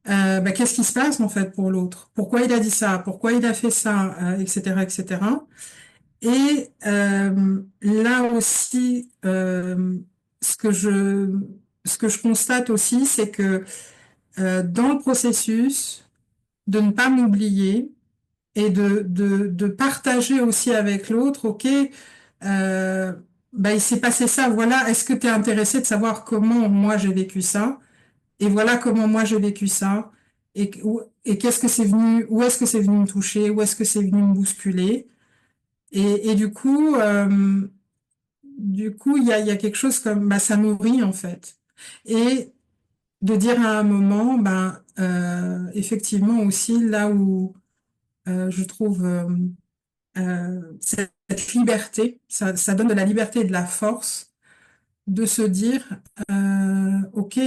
bah, qu'est-ce qui se passe en fait pour l'autre? Pourquoi il a dit ça? Pourquoi il a fait ça? Etc., etc. Et là aussi, ce que je constate aussi, c'est que dans le processus, de ne pas m'oublier et de partager aussi avec l'autre, OK, bah, il s'est passé ça, voilà, est-ce que tu es intéressé de savoir comment moi j'ai vécu ça? Et voilà comment moi j'ai vécu ça. Et qu'est-ce que c'est venu, où est-ce que c'est venu me toucher, où est-ce que c'est venu me bousculer? Et du coup, il y a quelque chose comme, bah, ça nourrit en fait. Et de dire à un moment, ben, effectivement aussi, là où je trouve cette liberté, ça donne de la liberté et de la force de se dire, OK,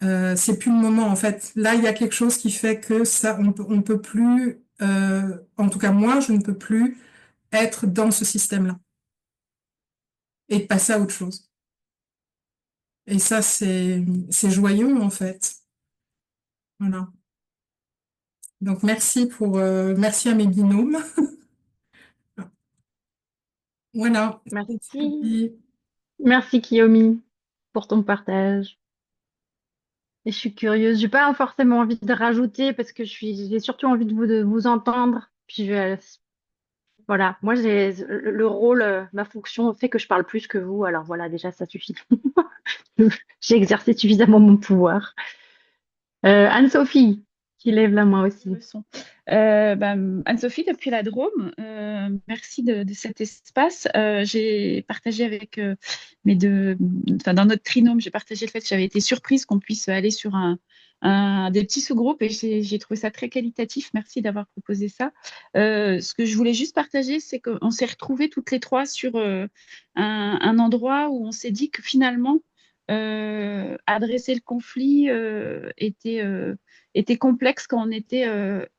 c'est plus le moment en fait. Là, il y a quelque chose qui fait que ça, on peut plus, en tout cas moi, je ne peux plus être dans ce système-là et de passer à autre chose. Et ça, c'est joyeux, en fait. Voilà. Donc, merci à mes binômes. Voilà. Merci. Merci, Kiyomi, pour ton partage. Et je suis curieuse. J'ai pas forcément envie de rajouter parce que j'ai surtout envie de vous entendre. Puis voilà, moi le rôle, ma fonction fait que je parle plus que vous. Alors voilà, déjà ça suffit. J'ai exercé suffisamment mon pouvoir. Anne-Sophie, qui lève la main aussi. Leçon. Anne-Sophie, depuis la Drôme, merci de cet espace. J'ai partagé avec dans notre trinôme, j'ai partagé le fait que j'avais été surprise qu'on puisse aller sur des petits sous-groupes et j'ai trouvé ça très qualitatif. Merci d'avoir proposé ça. Ce que je voulais juste partager, c'est qu'on s'est retrouvés toutes les trois sur un endroit où on s'est dit que finalement, adresser le conflit était complexe quand on était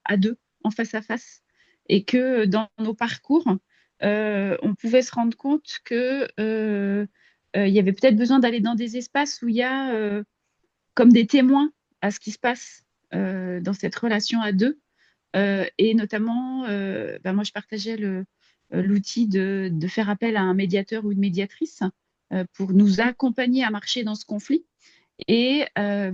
à deux, en face à face, et que dans nos parcours, on pouvait se rendre compte que il y avait peut-être besoin d'aller dans des espaces où il y a comme des témoins à ce qui se passe dans cette relation à deux, et notamment, moi je partageais l'outil de faire appel à un médiateur ou une médiatrice pour nous accompagner à marcher dans ce conflit et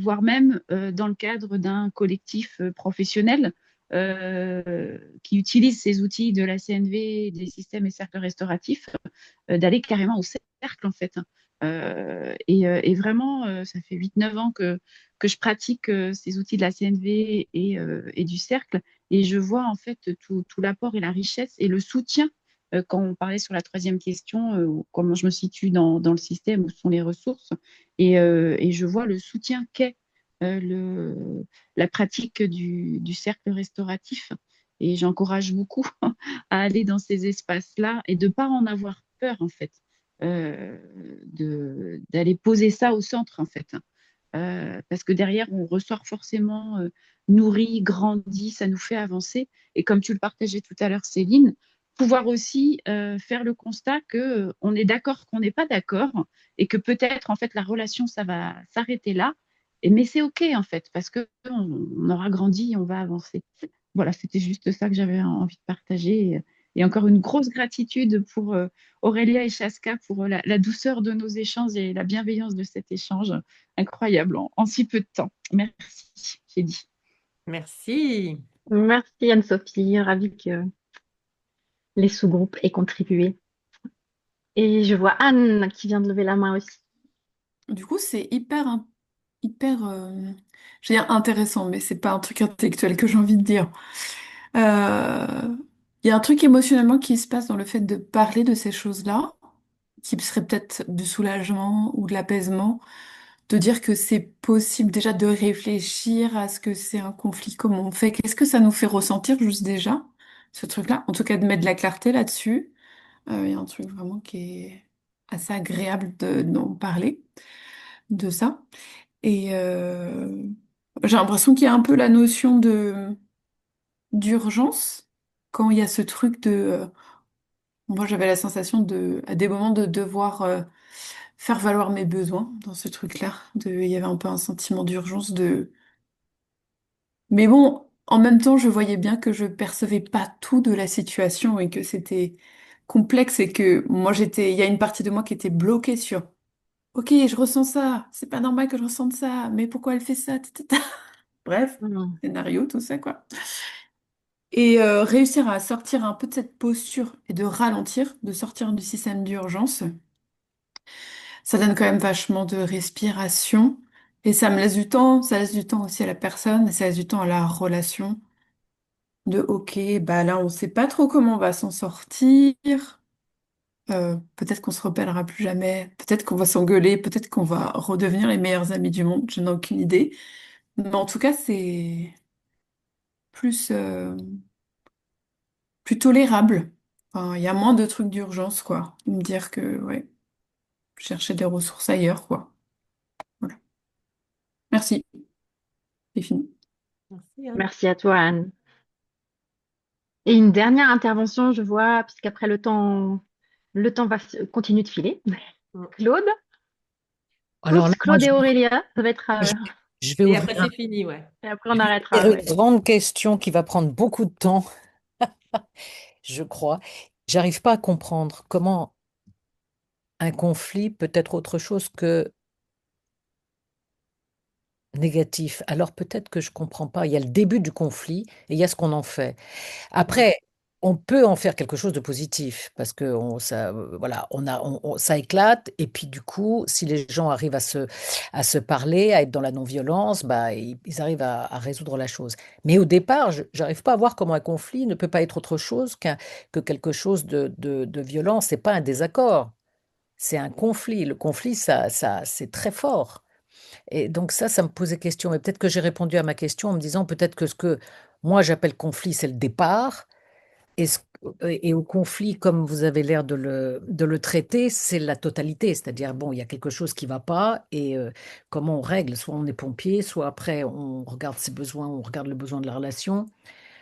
voire même dans le cadre d'un collectif professionnel qui utilise ces outils de la CNV, des systèmes et cercles restauratifs, d'aller carrément au cercle en fait. Et vraiment, ça fait 8-9 ans que je pratique ces outils de la CNV et du cercle, et je vois en fait tout l'apport et la richesse et le soutien. Quand on parlait sur la troisième question, comment je me situe dans le système, où sont les ressources, et je vois le soutien qu'est la pratique du cercle restauratif. Et j'encourage beaucoup à aller dans ces espaces-là et de ne pas en avoir peur, en fait, d'aller poser ça au centre, en fait. Parce que derrière, on ressort forcément nourri, grandi, ça nous fait avancer. Et comme tu le partageais tout à l'heure, Céline, pouvoir aussi faire le constat que on est d'accord, qu'on n'est pas d'accord, et que peut-être en fait la relation ça va s'arrêter là, mais c'est ok en fait parce que on aura grandi et on va avancer. voilà, c'était juste ça que j'avais envie de partager. Et encore une grosse gratitude pour Aurélia et Chaska pour la douceur de nos échanges et la bienveillance de cet échange incroyable en si peu de temps. Merci, j'ai dit. Merci. Merci Anne-Sophie, ravie que les sous-groupes aient contribué. Et je vois Anne qui vient de lever la main aussi. Du coup, c'est hyper, je veux dire intéressant, mais c'est pas un truc intellectuel que j'ai envie de dire. Il y a un truc émotionnellement qui se passe dans le fait de parler de ces choses-là, qui serait peut-être du soulagement ou de l'apaisement, de dire que c'est possible déjà de réfléchir à ce que c'est un conflit, comment on fait, qu'est-ce que ça nous fait ressentir juste déjà, ce truc-là. En tout cas, de mettre de la clarté là-dessus. Il y a un truc vraiment qui est assez agréable d'en parler, de ça. Et j'ai l'impression qu'il y a un peu la notion de d'urgence quand il y a ce truc de moi j'avais la sensation de à des moments de devoir faire valoir mes besoins dans ce truc-là il y avait un peu un sentiment d'urgence de mais bon en même temps je voyais bien que je percevais pas tout de la situation et que c'était complexe et que moi il y a une partie de moi qui était bloquée sur ok je ressens ça c'est pas normal que je ressente ça mais pourquoi elle fait ça Tata. Bref Mm. scénario tout ça quoi. Et réussir à sortir un peu de cette posture et de ralentir, de sortir du système d'urgence, ça donne quand même vachement de respiration. Et ça me laisse du temps, ça laisse du temps aussi à la personne, ça laisse du temps à la relation. De OK, bah là on sait pas trop comment on va s'en sortir. Peut-être qu'on se repellera plus jamais, peut-être qu'on va s'engueuler, peut-être qu'on va redevenir les meilleurs amis du monde, je n'ai aucune idée. Mais en tout cas, c'est plus, plus tolérable. Enfin, il y a moins de trucs d'urgence, quoi. Me dire que, ouais, chercher des ressources ailleurs, quoi. Voilà. Merci, c'est fini. Merci, Anne. Merci à toi Anne. Et une dernière intervention, je vois, puisqu'après le temps va continuer de filer. Mm. Claude? Alors là, Oups, Claude et Aurélia, ça va être... je, je vais Et après, ouvrir, c'est fini, ouais. et après on faire arrêtera, une ouais. grande question qui va prendre beaucoup de temps, je crois. J'arrive pas à comprendre comment un conflit peut être autre chose que négatif. Alors peut-être que je comprends pas. Il y a le début du conflit et il y a ce qu'on en fait. Après, on peut en faire quelque chose de positif parce que voilà, ça éclate et puis du coup, si les gens arrivent à se parler, à être dans la non-violence, bah, ils arrivent à résoudre la chose. Mais au départ, je n'arrive pas à voir comment un conflit ne peut pas être autre chose que quelque chose de violent. C'est pas un désaccord, c'est un conflit. Le conflit, c'est très fort. Et donc ça me posait question. Mais peut-être que j'ai répondu à ma question en me disant peut-être que ce que moi j'appelle conflit, c'est le départ. Et, et au conflit, comme vous avez l'air de le traiter, c'est la totalité. C'est-à-dire, bon, il y a quelque chose qui ne va pas et comment on règle? Soit on est pompier, soit après on regarde ses besoins, on regarde le besoin de la relation.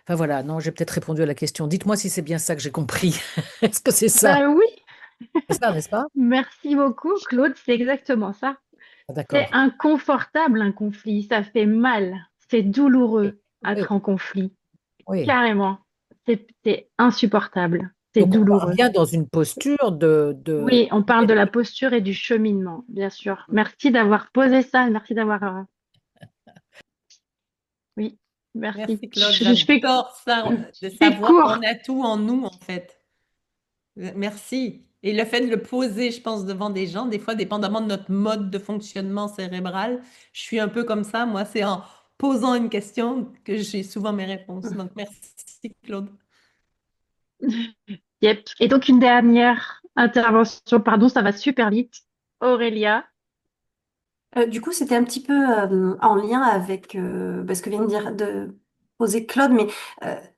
Enfin voilà, non, j'ai peut-être répondu à la question. Dites-moi si c'est bien ça que j'ai compris. Est-ce que c'est ça? Ben oui, C'est ça, n'est-ce pas? merci beaucoup Claude, c'est exactement ça. Ah, C'est d'accord. inconfortable un conflit, ça fait mal, c'est douloureux Oui, être en conflit, oui. carrément. C'est insupportable, c'est Donc on part douloureux. bien dans une posture Oui, on parle de la posture et du cheminement, bien sûr. Merci d'avoir posé ça, merci d'avoir... Oui, merci. Merci, Claude. Je fais... J'adore ça, de je fais savoir qu'on court. a tout en nous, en fait. Merci. Et le fait de le poser, je pense, devant des gens, des fois, dépendamment de notre mode de fonctionnement cérébral, je suis un peu comme ça. Moi, c'est en posant une question que j'ai souvent mes réponses. Donc, merci, Claude. Yep. Et donc, une dernière intervention, pardon, ça va super vite. Aurélia. Du coup, c'était un petit peu en lien avec ce que vient de poser Claude, mais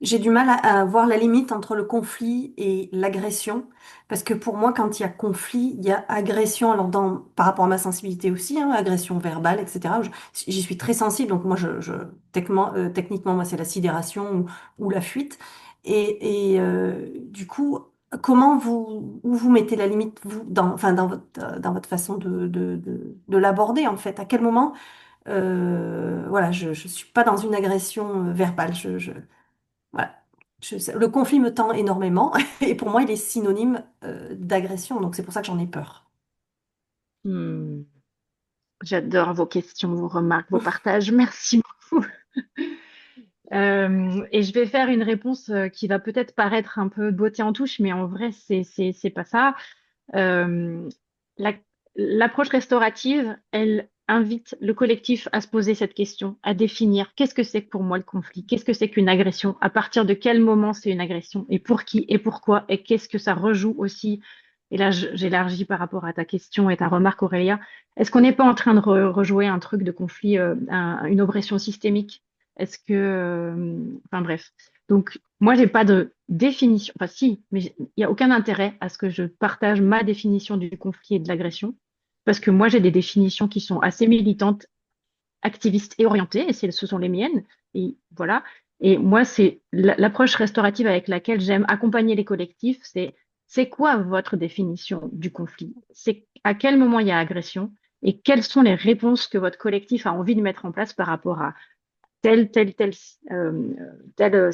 j'ai du mal à voir la limite entre le conflit et l'agression, parce que pour moi, quand il y a conflit, il y a agression, alors par rapport à ma sensibilité aussi, hein, agression verbale, etc. J'y suis très sensible, donc moi, techniquement, moi, c'est la sidération ou la fuite. Du coup, où vous mettez la limite, vous, enfin, dans votre façon de l'aborder, en fait? À quel moment, voilà, je suis pas dans une agression verbale. Voilà. Le conflit me tend énormément et pour moi, il est synonyme d'agression. Donc c'est pour ça que j'en ai peur. Hmm. J'adore vos questions, vos remarques, vos partages. Merci beaucoup. Et je vais faire une réponse qui va peut-être paraître un peu beauté en touche, mais en vrai, c'est pas ça. Euh, la- L'approche restaurative, elle invite le collectif à se poser cette question, à définir qu'est-ce que c'est que pour moi le conflit, qu'est-ce que c'est qu'une agression, à partir de quel moment c'est une agression, et pour qui et pourquoi, et qu'est-ce que ça rejoue aussi. Et là, j'élargis par rapport à ta question et ta remarque, Aurélia. Est-ce qu'on n'est pas en train de rejouer un truc de conflit, une oppression systémique? Est-ce que, enfin bref. Donc, moi, j'ai pas de définition. Enfin, si, mais il n'y a aucun intérêt à ce que je partage ma définition du conflit et de l'agression, parce que moi, j'ai des définitions qui sont assez militantes, activistes et orientées, et ce sont les miennes. Et voilà. Et moi, c'est l'approche restaurative avec laquelle j'aime accompagner les collectifs, c'est quoi votre définition du conflit? C'est à quel moment il y a agression et quelles sont les réponses que votre collectif a envie de mettre en place par rapport à tel, euh, tel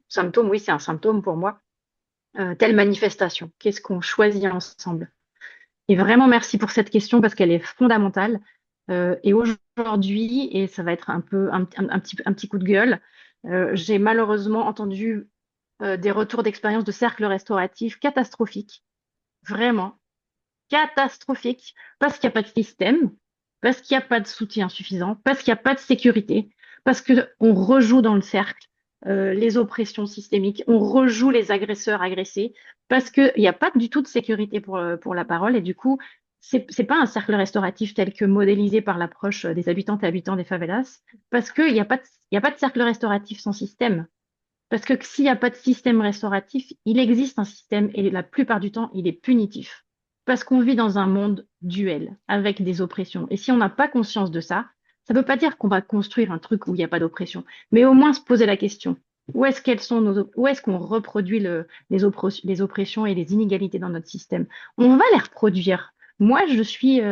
symptôme, oui, c'est un symptôme pour moi, telle manifestation. Qu'est-ce qu'on choisit ensemble? Et vraiment, merci pour cette question parce qu'elle est fondamentale. Et aujourd'hui, et ça va être un peu un petit coup de gueule, j'ai malheureusement entendu des retours d'expérience de cercles restauratifs catastrophiques, vraiment catastrophiques, parce qu'il n'y a pas de système, parce qu'il n'y a pas de soutien suffisant, parce qu'il n'y a pas de sécurité, parce qu'on rejoue dans le cercle les oppressions systémiques, on rejoue les agresseurs agressés, parce qu'il n'y a pas du tout de sécurité pour la parole, et du coup, c'est pas un cercle restauratif tel que modélisé par l'approche des habitantes et habitants des favelas, parce qu'il n'y a pas il y a pas de cercle restauratif sans système. Parce que s'il n'y a pas de système restauratif, il existe un système et la plupart du temps, il est punitif. Parce qu'on vit dans un monde duel avec des oppressions. Et si on n'a pas conscience de ça, ça ne veut pas dire qu'on va construire un truc où il n'y a pas d'oppression, mais au moins se poser la question. Où est-ce qu'on reproduit les oppressions et les inégalités dans notre système? On va les reproduire. Moi, je suis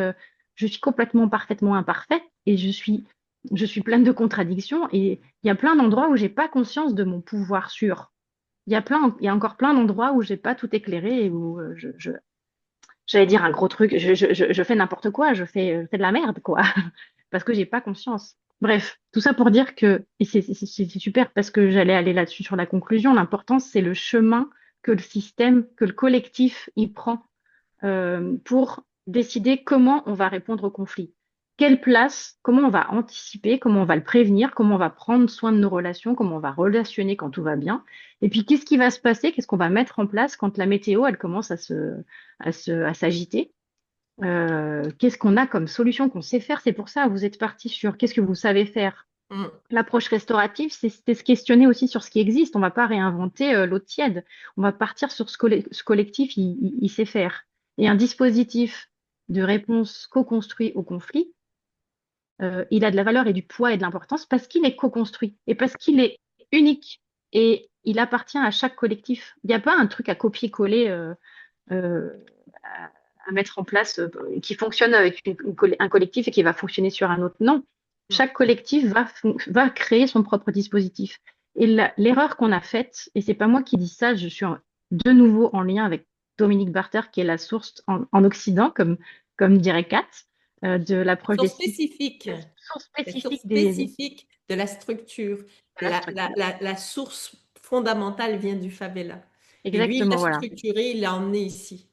complètement parfaitement imparfaite et je suis pleine de contradictions et il y a plein d'endroits où j'ai pas conscience de mon pouvoir sûr. Il y a encore plein d'endroits où j'ai pas tout éclairé et où j'allais dire un gros truc, je fais n'importe quoi, je fais de la merde, quoi, parce que j'ai pas conscience. Bref, tout ça pour dire que, et c'est super parce que j'allais aller là-dessus sur la conclusion, l'important c'est le chemin que le système, que le collectif y prend pour décider comment on va répondre au conflit. Quelle place, comment on va anticiper, comment on va le prévenir, comment on va prendre soin de nos relations, comment on va relationner quand tout va bien. Et puis, qu'est-ce qui va se passer, qu'est-ce qu'on va mettre en place quand la météo, elle commence à s'agiter. Qu'est-ce qu'on a comme solution qu'on sait faire? C'est pour ça, vous êtes parti sur qu'est-ce que vous savez faire. Mm. L'approche restaurative, c'est se questionner aussi sur ce qui existe. On ne va pas réinventer l'eau tiède. On va partir sur ce collectif, il sait faire. Et un dispositif de réponse co-construit au conflit, il a de la valeur et du poids et de l'importance parce qu'il est co-construit et parce qu'il est unique et il appartient à chaque collectif. Il n'y a pas un truc à copier-coller euh, à mettre en place qui fonctionne avec un collectif et qui va fonctionner sur un autre. Non, chaque collectif va créer son propre dispositif. Et l'erreur qu'on a faite, et c'est pas moi qui dis ça, je suis de nouveau en lien avec Dominique Barter, qui est la source en Occident, comme dirait Kat, de l'approche des Source spécifique. sources La source spécifiques spécifique de la structure. de la structure. La source fondamentale vient du favela. Et lui, il Exactement, a voilà. structuré, il l'a emmené ici.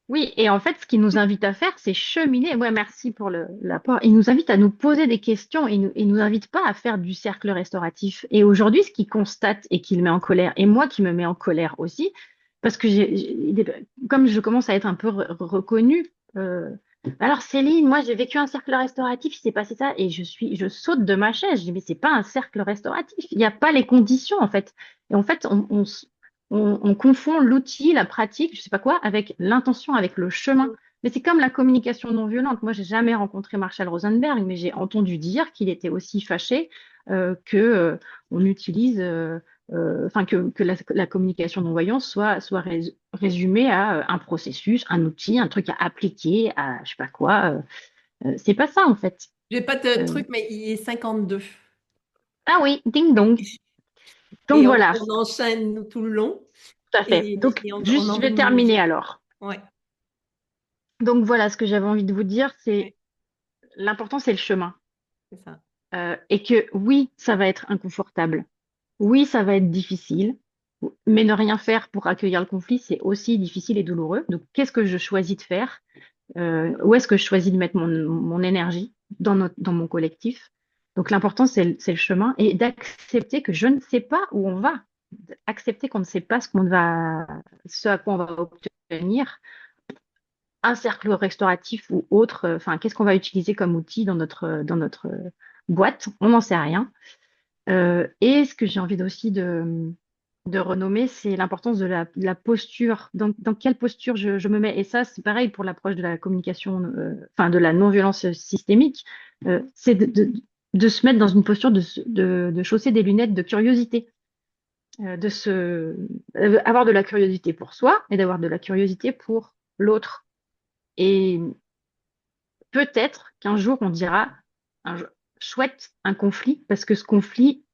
Oui, et en fait, ce qu'il nous invite à faire, c'est cheminer. Ouais, merci pour l'apport. Il nous invite à nous poser des questions. Il nous invite pas à faire du cercle restauratif. Et aujourd'hui, ce qu'il constate et qui le met en colère, et moi qui me mets en colère aussi, parce que comme je commence à être un peu reconnue, alors Céline, moi j'ai vécu un cercle restauratif, il s'est passé ça, et je saute de ma chaise. Je dis, mais c'est pas un cercle restauratif. Il n'y a pas les conditions, en fait. Et en fait, on confond l'outil, la pratique, je sais pas quoi, avec l'intention, avec le chemin. Mais c'est comme la communication non violente. Moi, j'ai jamais rencontré Marshall Rosenberg, mais j'ai entendu dire qu'il était aussi fâché que on utilise, enfin que la communication non voyante soit résumée à un processus, un outil, un truc à appliquer, à je sais pas quoi. C'est pas ça en fait. J'ai pas de Euh, truc, mais il est 52. ah oui, ding dong. Donc et voilà, on enchaîne nous, tout le long. tout à fait. Donc Et on juste, je vais terminer alors. Ouais, Donc voilà, ce que j'avais envie de vous dire, c'est ouais, l'important, c'est le chemin. c'est ça. Et que oui, ça va être inconfortable. Oui, ça va être difficile. Mais ne rien faire pour accueillir le conflit, c'est aussi difficile et douloureux. Donc, qu'est-ce que je choisis de faire? Où est-ce que je choisis de mettre mon énergie dans mon collectif? Donc, l'important, c'est le chemin et d'accepter que je ne sais pas où on va. Accepter qu'on ne sait pas ce à quoi on va obtenir. Un cercle restauratif ou autre, enfin, qu'est-ce qu'on va utiliser comme outil dans notre boîte? On n'en sait rien. Et ce que j'ai envie aussi de renommer, c'est l'importance de la posture. Dans quelle posture je me mets? Et ça, c'est pareil pour l'approche de la communication, enfin de la non-violence systémique. C'est de se mettre dans une posture de chausser des lunettes de curiosité, avoir de la curiosité pour soi et d'avoir de la curiosité pour l'autre. Et peut-être qu'un jour, on dira, chouette, un conflit, parce que ce conflit,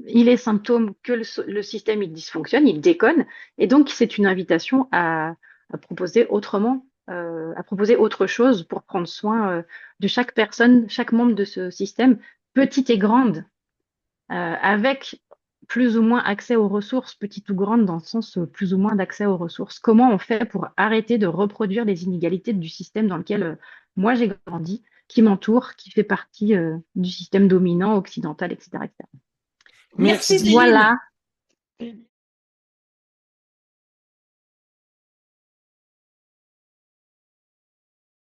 il est symptôme que le système, il dysfonctionne, il déconne, et donc c'est une invitation à proposer autrement, à proposer autre chose pour prendre soin de chaque personne, chaque membre de ce système, petite et grande, avec plus ou moins accès aux ressources, petite ou grande dans le sens plus ou moins d'accès aux ressources. Comment on fait pour arrêter de reproduire les inégalités du système dans lequel moi j'ai grandi, qui m'entoure, qui fait partie du système dominant, occidental, etc., etc. Merci, Voilà. Céline.